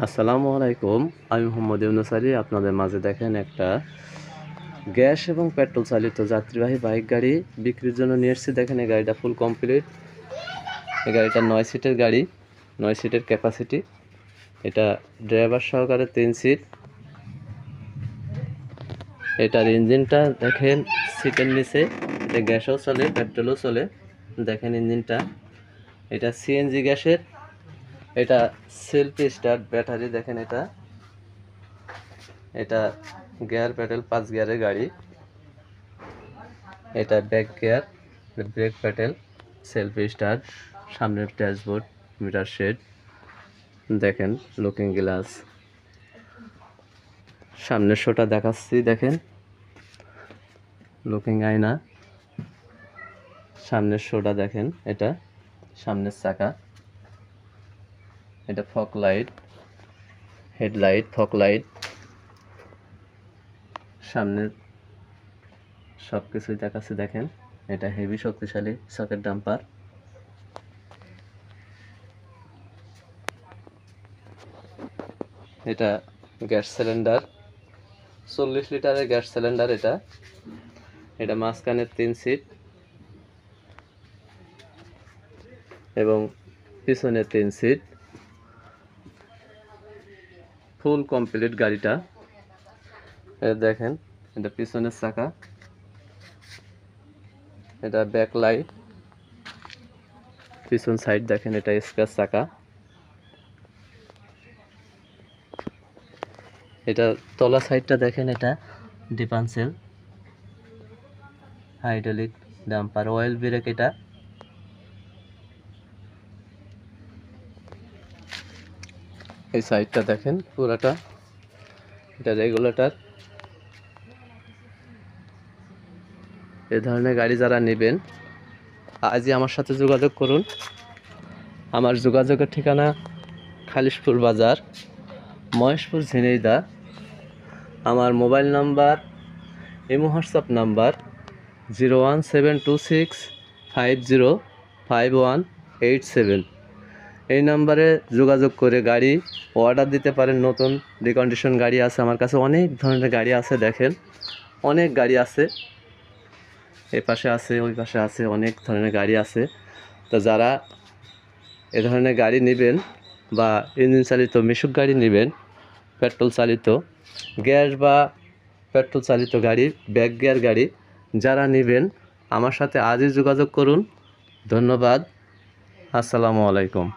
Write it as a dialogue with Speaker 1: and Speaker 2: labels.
Speaker 1: আসসালামু আলাইকুম। আমি মোহাম্মদ ইউনুস আলী। আপনাদের মাঝে দেখেন একটা গ্যাস এবং পেট্রোল চালিত যাত্রীবাহী বাইক গাড়ি বিক্রির জন্য নিয়ে এসেছি। দেখেন এই গাড়িটা ফুল কমপ্লিট। এই গাড়িটা 9 সিটের গাড়ি, 9 সিটের ক্যাপাসিটি। এটা ড্রাইভার সহকারে 3 সিট। এটার ইঞ্জিনটা দেখেন সিটের নিচে। এটা গ্যাসও চলে, পেট্রোলও চলে। দেখেন ইঞ্জিনটা, এটা সিএনজি গ্যাসের। এটা সেলফ স্টার্ট ব্যাটারি। দেখেন এটা গিয়ার প্যাডেল 5 গিয়ারের গাড়ি। এটা back gear, brake pedal, self start, সামনের ড্যাশবোর্ড, মিটার শেড। দেখেন লুকিং গ্লাস, সামনের শোটা দেখাচ্ছি। দেখেন লুকিং আয়না, সামনের শোটা দেখেন। এটা সামনের চাকা, এটা fog light, headlight, fog light, সামনের সব কিছুই দেখাচ্ছে। দেখেন এটা হেভি শক্তিশালী সকেট ডাম্পার। এটা গ্যাস সিলিন্ডার, 40 লিটারের গ্যাস সিলিন্ডার। এটা মাঝখানে 3 সিট এবং পিছনে 3 সিট। ফুল কমপ্লিট গাড়িটা। দেখেন এটা পিছনের চাকা, এটা ব্যাক লাইট, পিছন সাইড দেখেন। এটা স্ক্র্যাচ চাকা। এটা তলা সাইডটা দেখেন। এটা differential hydraulic dumper, oil brake. এটা এই সাইডটা দেখেন পুরাটা, এটা রেগুলেটর। এই ধরনের গাড়ি যারা নেবেন আজই আমার সাথে যোগাযোগ করুন। আমার যোগাযোগের ঠিকানা খালিশপুর বাজার, মহেশপুর, ঝিনাইদহ। আমার mobile number, imo WhatsApp number 01726505187। এই নাম্বারে যোগাযোগ করে গাড়ি অর্ডার দিতে পারেন। নতুন রিকন্ডিশন গাড়ি আছে আমার কাছে, অনেক ধরনের গাড়ি আছে। দেখেন অনেক গাড়ি আছে, এই পাশে আছে, ওই পাশে আছে, অনেক ধরনের গাড়ি আছে। তো যারা এ ধরনের গাড়ি নেবেন বা ইঞ্জিন চালিত মিশুক গাড়ি নেবেন, পেট্রোল চালিত গ্যাস বা পেট্রোল চালিত গাড়ি, ব্যাক গিয়ার গাড়ি যারা নেবেন আমার সাথে আজই যোগাযোগ করুন। ধন্যবাদ। আসসালামু আলাইকুম।